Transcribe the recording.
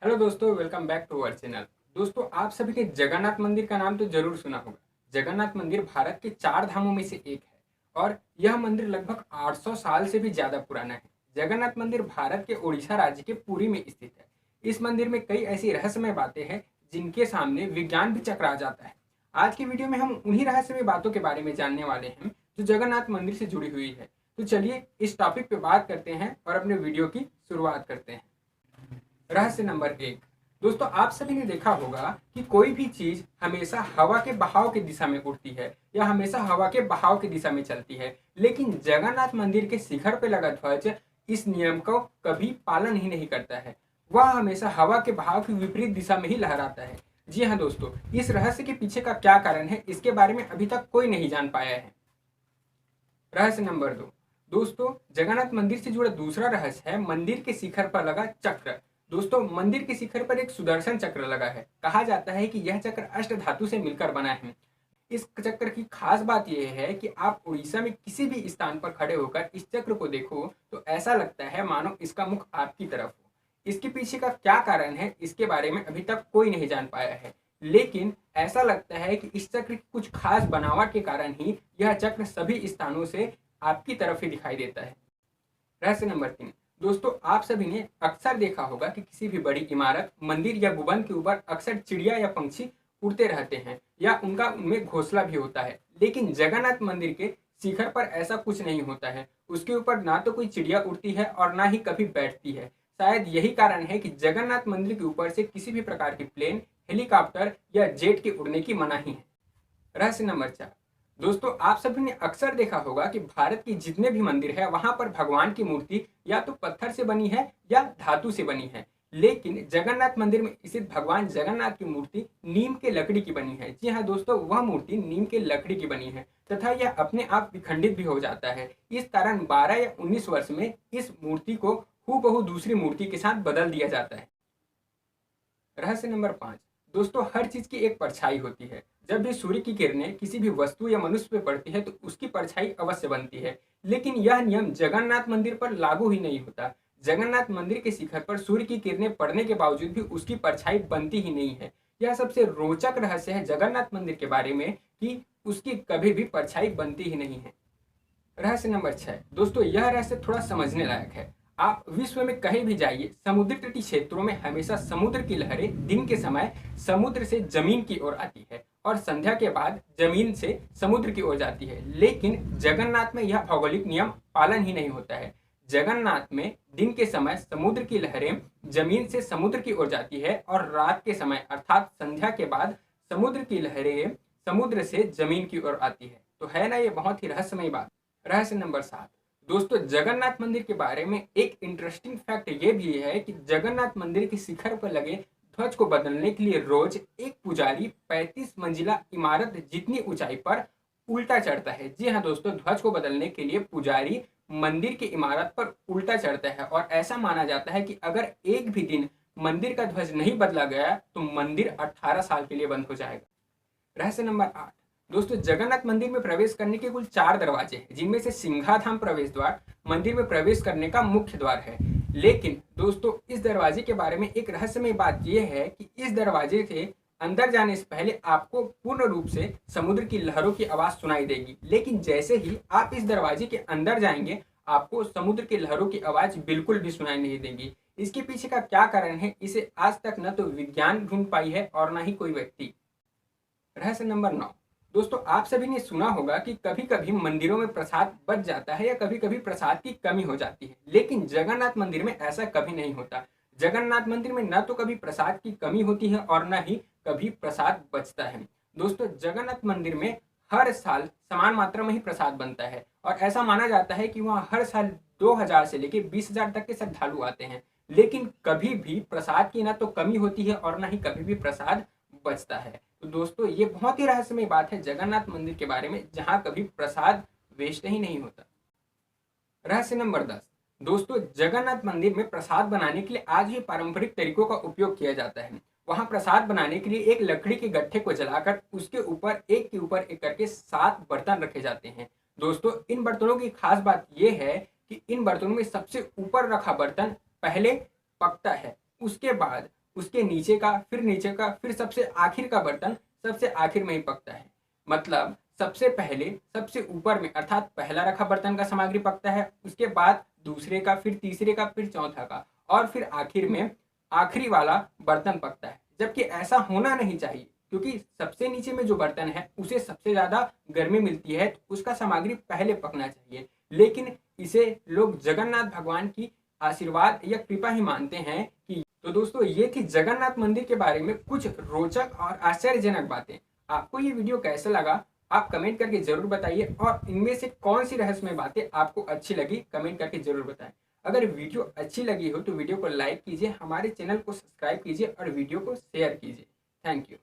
Hello दोस्तों, welcome back to our channel. दोस्तों, आप सभी ने जगन्नाथ मंदिर का नाम तो जरूर सुना होगा। जगन्नाथ मंदिर भारत के 4 धामों में से एक है और यह मंदिर लगभग 800 साल से भी ज्यादा पुराना है। जगन्नाथ मंदिर भारत के उड़ीसा राज्य के पुरी में स्थित है। इस मंदिर में कई ऐसी रहस्यमय बातें हैं जिनके सामने विज्ञान भी चकरा जाता है। आज की वीडियो में हम उन्हीं रहस्यमय बातों के बारे में जानने वाले हैं जो जगन्नाथ मंदिर से जुड़ी हुई है। तो चलिए इस टॉपिक पे बात करते हैं और अपने वीडियो की शुरुआत करते हैं। रहस्य नंबर 1। दोस्तों, आप सभी ने देखा होगा कि कोई भी चीज हमेशा हवा के बहाव की दिशा में उड़ती है या हमेशा हवा के बहाव की दिशा में चलती है, लेकिन जगन्नाथ मंदिर के शिखर पे लगा ध्वज इस नियम को कभी पालन ही नहीं करता है। वह हमेशा हवा के बहाव की विपरीत दिशा में ही लहराता है। जी हाँ दोस्तों, इस रहस्य के पीछे का क्या कारण है, इसके बारे में अभी तक कोई नहीं जान पाया है। रहस्य नंबर 2। दोस्तों, जगन्नाथ मंदिर से जुड़ा दूसरा रहस्य है मंदिर के शिखर पर लगा चक्र। दोस्तों, मंदिर के शिखर पर एक सुदर्शन चक्र लगा है। कहा जाता है कि यह चक्र अष्ट धातु से मिलकर बना है। इस चक्र की खास बात यह है कि आप उड़ीसा में किसी भी स्थान पर खड़े होकर इस चक्र को देखो तो ऐसा लगता है मानो इसका मुख आपकी तरफ हो। इसके पीछे का क्या कारण है, इसके बारे में अभी तक कोई नहीं जान पाया है, लेकिन ऐसा लगता है कि इस चक्र की कुछ खास बनावट के कारण ही यह चक्र सभी स्थानों से आपकी तरफ ही दिखाई देता है। रहस्य नंबर 3। दोस्तों, आप सभी ने अक्सर देखा होगा कि किसी भी बड़ी इमारत, मंदिर या गुंबद के ऊपर अक्सर चिड़िया या पंछी उड़ते रहते हैं या उनका उनमें घोंसला भी होता है, लेकिन जगन्नाथ मंदिर के शिखर पर ऐसा कुछ नहीं होता है। उसके ऊपर ना तो कोई चिड़िया उड़ती है और ना ही कभी बैठती है। शायद यही कारण है कि जगन्नाथ मंदिर के ऊपर से किसी भी प्रकार की प्लेन, हेलीकॉप्टर या जेट के उड़ने की मनाही है। रहस्य नंबर 4। दोस्तों, आप सभी ने अक्सर देखा होगा कि भारत के जितने भी मंदिर है वहां पर भगवान की मूर्ति या तो पत्थर से बनी है या धातु से बनी है, लेकिन जगन्नाथ मंदिर में स्थित भगवान जगन्नाथ की मूर्ति नीम के लकड़ी की बनी है। जी हाँ दोस्तों, वह मूर्ति नीम के लकड़ी की बनी है तथा यह अपने आप विखंडित भी हो जाता है। इस कारण 12 या 19 वर्ष में इस मूर्ति को हूबहू दूसरी मूर्ति के साथ बदल दिया जाता है। रहस्य नंबर 5। दोस्तों, हर चीज की एक परछाई होती है। जब भी सूर्य की किरणें किसी भी वस्तु या मनुष्य पे पड़ती है तो उसकी परछाई अवश्य बनती है, लेकिन यह नियम जगन्नाथ मंदिर पर लागू ही नहीं होता। जगन्नाथ मंदिर के शिखर पर सूर्य की किरणें पड़ने के बावजूद भी उसकी परछाई बनती ही नहीं है। यह सबसे रोचक रहस्य है जगन्नाथ मंदिर के बारे में कि उसकी कभी भी परछाई बनती ही नहीं है। रहस्य नंबर 6। दोस्तों, यह रहस्य थोड़ा समझने लायक है। आप विश्व में कहीं भी जाइए, समुद्र तटीय क्षेत्रों में हमेशा समुद्र की लहरें दिन के समय समुद्र से जमीन की ओर आती है और संध्या के बाद जमीन से समुद्र की ओर जाती है, लेकिन जगन्नाथ में यह भौगोलिक नियम पालन ही नहीं होता है। जगन्नाथ में दिन के समय समुद्र की लहरें जमीन से समुद्र की ओर जाती है और रात के समय अर्थात संध्या के बाद समुद्र की लहरें समुद्र से जमीन की ओर आती है। तो है ना ये बहुत ही रहस्यमय बात। रहस्य नंबर 7। दोस्तों, जगन्नाथ मंदिर के बारे में एक इंटरेस्टिंग फैक्ट ये भी है कि जगन्नाथ मंदिर के शिखर पर लगे ध्वज को बदलने के लिए रोज एक पुजारी 35 मंजिला इमारत जितनी ऊंचाई पर उल्टा चढ़ता है। जी हाँ दोस्तों, ध्वज को बदलने के लिए पुजारी मंदिर की इमारत पर उल्टा चढ़ता है और ऐसा माना जाता है कि अगर एक भी दिन मंदिर का ध्वज नहीं बदला गया तो मंदिर 18 साल के लिए बंद हो जाएगा। रहस्य नंबर 8। दोस्तों, जगन्नाथ मंदिर में प्रवेश करने के कुल 4 दरवाजे हैं, जिनमें से सिंघाधाम प्रवेश द्वार मंदिर में प्रवेश करने का मुख्य द्वार है। लेकिन दोस्तों, इस दरवाजे के बारे में एक रहस्यमय बात यह है कि इस दरवाजे से अंदर जाने से पहले आपको पूर्ण रूप से समुद्र की लहरों की आवाज सुनाई देगी, लेकिन जैसे ही आप इस दरवाजे के अंदर जाएंगे आपको समुद्र की लहरों की आवाज बिल्कुल भी सुनाई नहीं देगी। इसके पीछे का क्या कारण है, इसे आज तक न तो विज्ञान ढूंढ पाई है और न ही कोई व्यक्ति। रहस्य नंबर 9। दोस्तों, आप सभी ने सुना होगा कि कभी कभी मंदिरों में प्रसाद बच जाता है या कभी कभी प्रसाद की कमी हो जाती है, लेकिन जगन्नाथ मंदिर में ऐसा कभी नहीं होता। जगन्नाथ मंदिर में न तो कभी प्रसाद की कमी होती है और न ही कभी प्रसाद बचता है। दोस्तों, जगन्नाथ मंदिर में हर साल समान मात्रा में ही प्रसाद बनता है और ऐसा माना जाता है कि वहाँ हर साल 2000 से लेकर 20,000 तक के श्रद्धालु आते हैं, लेकिन कभी भी प्रसाद की ना तो कमी होती है और ना ही कभी भी प्रसाद बचता है। तो दोस्तों, ये बहुत ही रहस्यमय बात है जगन्नाथ मंदिर के बारे में, जहां कभी प्रसाद वेस्ट ही नहीं होता। रहस्य नंबर 10। दोस्तों, जगन्नाथ मंदिर में प्रसाद बनाने के लिए आज भी पारंपरिक तरीकों का उपयोग किया जाता है। वहां प्रसाद बनाने के लिए एक लकड़ी के गट्ठे को जलाकर उसके ऊपर एक के ऊपर एक करके 7 बर्तन रखे जाते हैं। दोस्तों, इन बर्तनों की खास बात यह है कि इन बर्तनों में सबसे ऊपर रखा बर्तन पहले पकता है, उसके बाद उसके नीचे का, फिर नीचे का, फिर सबसे आखिर का बर्तन सबसे आखिर में ही पकता है। मतलब सबसे पहले सबसे ऊपर में अर्थात पहला रखा बर्तन का सामग्री पकता है, उसके बाद दूसरे का, फिर तीसरे का, फिर चौथा का, और फिर आखिर में आखिरी वाला बर्तन पकता है। जबकि ऐसा होना नहीं चाहिए, क्योंकि सबसे नीचे में जो बर्तन है उसे सबसे ज्यादा गर्मी मिलती है, तो उसका सामग्री पहले पकना चाहिए। लेकिन इसे लोग जगन्नाथ भगवान की आशीर्वाद या कृपा ही मानते हैं कि। तो दोस्तों, ये थी जगन्नाथ मंदिर के बारे में कुछ रोचक और आश्चर्यजनक बातें। आपको ये वीडियो कैसा लगा आप कमेंट करके जरूर बताइए, और इनमें से कौन सी रहस्यमय बातें आपको अच्छी लगी कमेंट करके जरूर बताएं। अगर वीडियो अच्छी लगी हो तो वीडियो को लाइक कीजिए, हमारे चैनल को सब्सक्राइब कीजिए और वीडियो को शेयर कीजिए। Thank you.